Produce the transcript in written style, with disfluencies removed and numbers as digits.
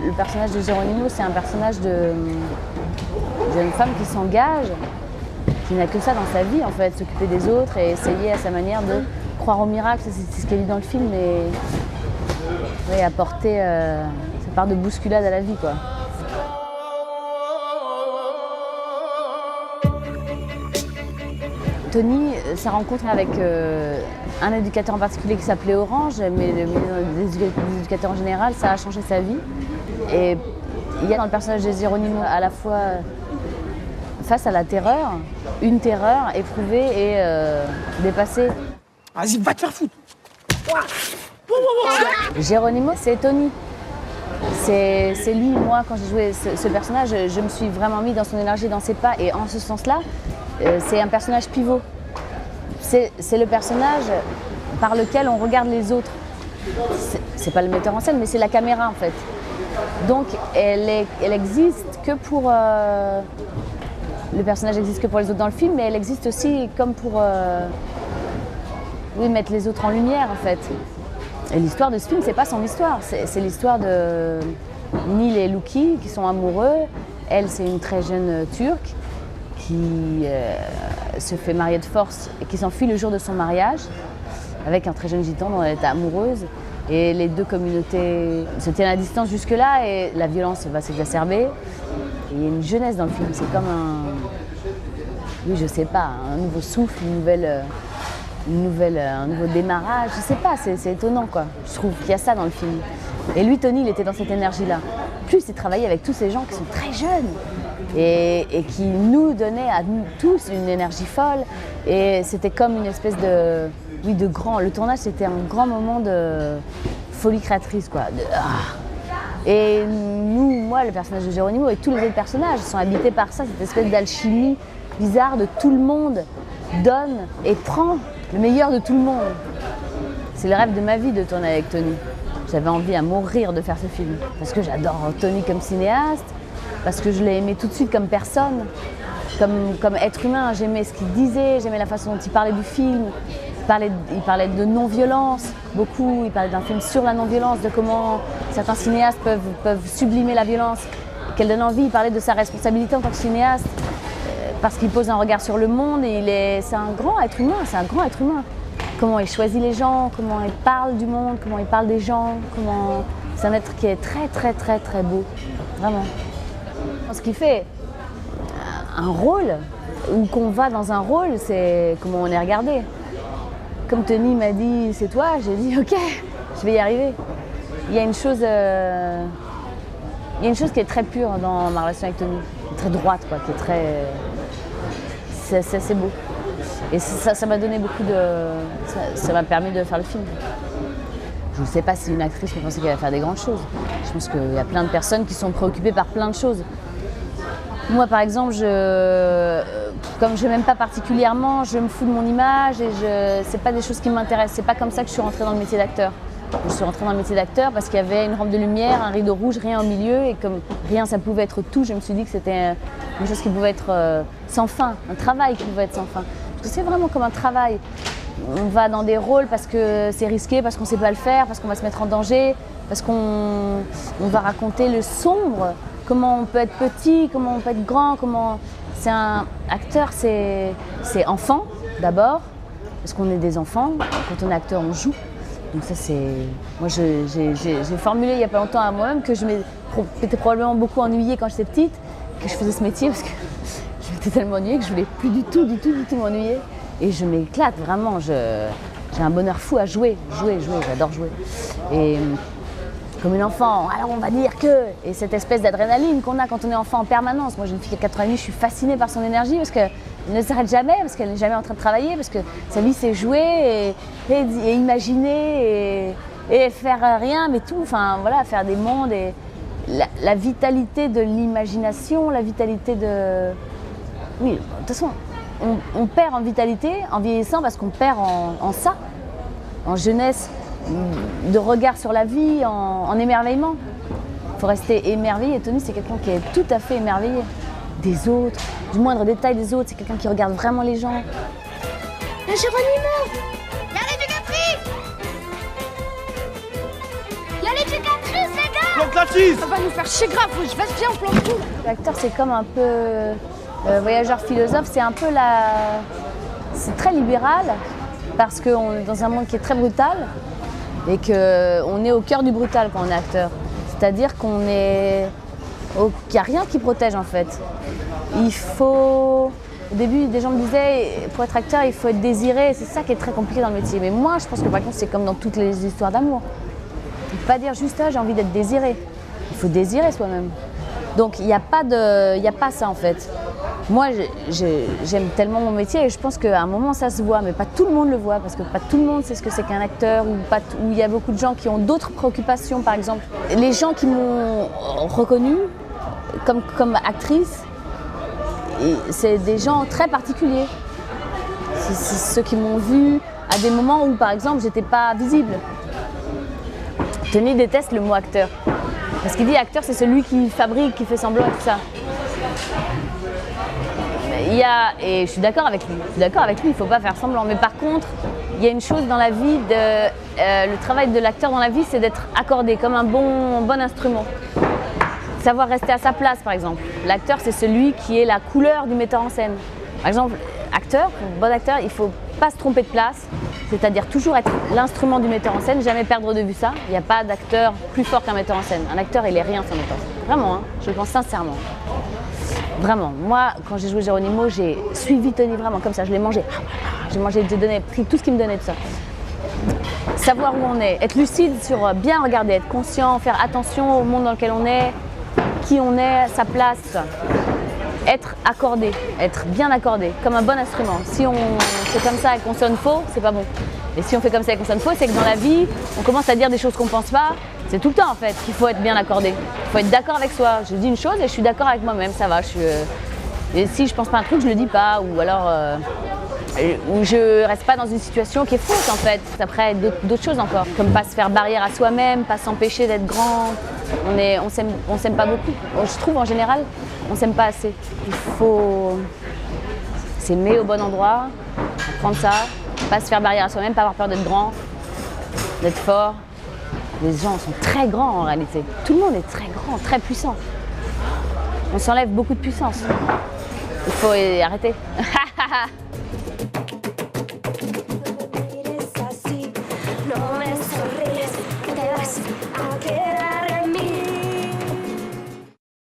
le personnage de Geronimo, c'est un personnage d'une femme qui s'engage, qui n'a que ça dans sa vie, en fait, s'occuper des autres et essayer à sa manière de croire au miracle. C'est ce qu'elle dit dans le film, et apporter sa part de bousculade à la vie, quoi. Tony, sa rencontre avec un éducateur en particulier qui s'appelait Orange, mais les éducateurs en général, ça a changé sa vie. Et il y a dans le personnage de Geronimo à la fois face à la terreur, une terreur éprouvée et dépassée. Vas-y, va te faire foutre. Geronimo, c'est Tony. C'est lui, moi, quand j'ai joué ce personnage, je me suis vraiment mis dans son énergie, dans ses pas, et en ce sens-là, c'est un personnage pivot. C'est le personnage par lequel on regarde les autres. C'est pas le metteur en scène, mais c'est la caméra, en fait. Donc, elle existe que pour... le personnage existe que pour les autres dans le film, mais elle existe aussi comme pour... oui, mettre les autres en lumière, en fait. Et l'histoire de ce film, c'est pas son histoire. C'est l'histoire de Neil et Luki, qui sont amoureux. Elle, c'est une très jeune Turque qui se fait marier de force et qui s'enfuit le jour de son mariage avec un très jeune gitan dont elle était amoureuse. Et les deux communautés se tiennent à distance jusque-là et la violence va s'exacerber. Et il y a une jeunesse dans le film, c'est comme oui, je sais pas, un nouveau souffle, un nouveau démarrage, je sais pas, c'est étonnant, quoi. Je trouve qu'il y a ça dans le film. Et lui, Tony, il était dans cette énergie-là. Plus il travaillait avec tous ces gens qui sont très jeunes et qui nous donnaient à nous tous une énergie folle. Et c'était comme une espèce de grand... Le tournage, c'était un grand moment de folie créatrice, quoi. Et moi, le personnage de Geronimo et tous les autres personnages sont habités par ça, cette espèce d'alchimie bizarre de tout le monde donne et prend le meilleur de tout le monde. C'est le rêve de ma vie de tourner avec Tony. J'avais envie à mourir de faire ce film. Parce que j'adore Tony comme cinéaste, parce que je l'ai aimé tout de suite comme personne, comme être humain. J'aimais ce qu'il disait, j'aimais la façon dont il parlait du film. Il parlait de non-violence, beaucoup. Il parlait d'un film sur la non-violence, de comment certains cinéastes peuvent sublimer la violence, qu'elle donne envie. Il parlait de sa responsabilité en tant que cinéaste, parce qu'il pose un regard sur le monde et c'est un grand être humain, Comment il choisit les gens, comment il parle du monde, comment il parle des gens, c'est un être qui est très très très très beau, vraiment. Ce qui fait un rôle, ou qu'on va dans un rôle, c'est comment on est regardé. Comme Tony m'a dit, c'est toi, j'ai dit ok, je vais y arriver. Il y a une chose qui est très pure dans ma relation avec Tony, très droite, quoi, qui est très... C'est assez beau. Et ça m'a donné beaucoup de... Ça m'a permis de faire le film. Je ne sais pas si une actrice peut penser qu'elle va faire des grandes choses. Je pense qu'il y a plein de personnes qui sont préoccupées par plein de choses. Moi, par exemple, comme je n'aime pas particulièrement, je me fous de mon image et c'est pas des choses qui m'intéressent. C'est pas comme ça que je suis rentrée dans le métier d'acteur. Je suis rentrée dans le métier d'acteur parce qu'il y avait une rampe de lumière, un rideau rouge, rien au milieu, et comme rien ça pouvait être tout, je me suis dit que c'était une chose qui pouvait être sans fin, un travail qui pouvait être sans fin. Parce que c'est vraiment comme un travail. On va dans des rôles parce que c'est risqué, parce qu'on ne sait pas le faire, parce qu'on va se mettre en danger, parce qu'on va raconter le sombre, comment on peut être petit, comment on peut être grand, C'est un acteur, c'est enfant d'abord, parce qu'on est des enfants, quand on est acteur on joue. Donc ça c'est... Moi j'ai formulé il n'y a pas longtemps à moi-même que je m'étais probablement beaucoup ennuyée quand j'étais petite, que je faisais ce métier parce que je m'étais tellement ennuyée que je voulais plus du tout m'ennuyer. Et je m'éclate vraiment, j'ai un bonheur fou à jouer, j'adore jouer. Et comme une enfant, alors on va dire que... Et cette espèce d'adrénaline qu'on a quand on est enfant en permanence. Moi j'ai une fille qui a 4 ans et demi, je suis fascinée par son énergie parce qu'elle ne s'arrête jamais, parce qu'elle n'est jamais en train de travailler, parce que sa vie c'est jouer et imaginer et faire rien, mais tout, enfin voilà, faire des mondes et la vitalité de l'imagination, la vitalité de... Oui, de toute façon, on perd en vitalité, en vieillissant, parce qu'on perd en ça, en jeunesse, de regard sur la vie, en émerveillement. Il faut rester émerveillé. Et Tony, c'est quelqu'un qui est tout à fait émerveillé des autres, du moindre détail des autres. C'est quelqu'un qui regarde vraiment les gens. Geronimo! Y'a l'éducatrice! Y'a l'éducatrice, les gars! Donc là, bêtises. Ça va nous faire chier grave, faut que je fasse bien en plan de tout. L'acteur, c'est comme un peu voyageur philosophe, c'est un peu la... C'est très libéral, parce qu'on est dans un monde qui est très brutal, et qu'on est au cœur du brutal quand on est acteur. C'est-à-dire qu'il n'y a rien qui protège en fait. Il faut... Au début, des gens me disaient, pour être acteur, il faut être désiré. C'est ça qui est très compliqué dans le métier. Mais moi, je pense que par contre, c'est comme dans toutes les histoires d'amour. Il ne faut pas dire juste j'ai envie d'être désiré. Il faut désirer soi-même. Donc, il n'y a pas ça en fait. Moi, j'aime tellement mon métier et je pense qu'à un moment, ça se voit. Mais pas tout le monde le voit parce que pas tout le monde sait ce que c'est qu'un acteur ou il y a beaucoup de gens qui ont d'autres préoccupations, par exemple. Les gens qui m'ont reconnue comme actrice, c'est des gens très particuliers. C'est ceux qui m'ont vue à des moments où, par exemple, j'étais pas visible. Tony déteste le mot acteur. Parce qu'il dit acteur, c'est celui qui fabrique, qui fait semblant et tout ça. Et je suis d'accord avec lui. Il ne faut pas faire semblant. Mais par contre, il y a une chose dans la vie, le travail de l'acteur dans la vie, c'est d'être accordé comme un bon instrument. Savoir rester à sa place, par exemple. L'acteur, c'est celui qui est la couleur du metteur en scène. Par exemple, bon acteur, il ne faut pas se tromper de place, c'est-à-dire toujours être l'instrument du metteur en scène, jamais perdre de vue ça. Il n'y a pas d'acteur plus fort qu'un metteur en scène. Un acteur, il est rien sans metteur en scène. Vraiment, hein, je le pense sincèrement. Vraiment. Moi, quand j'ai joué Geronimo, j'ai suivi Tony vraiment comme ça. Je l'ai mangé. J'ai pris tout ce qu'il me donnait de ça. Savoir où on est, être lucide sur bien regarder, être conscient, faire attention au monde dans lequel on est, qui on est, sa place, être accordé, être bien accordé, comme un bon instrument. Si on fait comme ça et qu'on sonne faux, c'est pas bon. Et si on fait comme ça et qu'on sonne faux, c'est que dans la vie, on commence à dire des choses qu'on pense pas. C'est tout le temps en fait qu'il faut être bien accordé. Il faut être d'accord avec soi. Je dis une chose et je suis d'accord avec moi-même, ça va. Et si je pense pas un truc, je le dis pas. Ou alors, ou je reste pas dans une situation qui est fausse en fait. Après, d'autres choses encore, comme pas se faire barrière à soi-même, pas s'empêcher d'être grand. On s'aime pas beaucoup. Je trouve en général, on s'aime pas assez. Il faut s'aimer au bon endroit, prendre ça, pas se faire barrière à soi-même, pas avoir peur d'être grand, d'être fort. Les gens sont très grands en réalité. Tout le monde est très grand, très puissant. On s'enlève beaucoup de puissance. Il faut arrêter.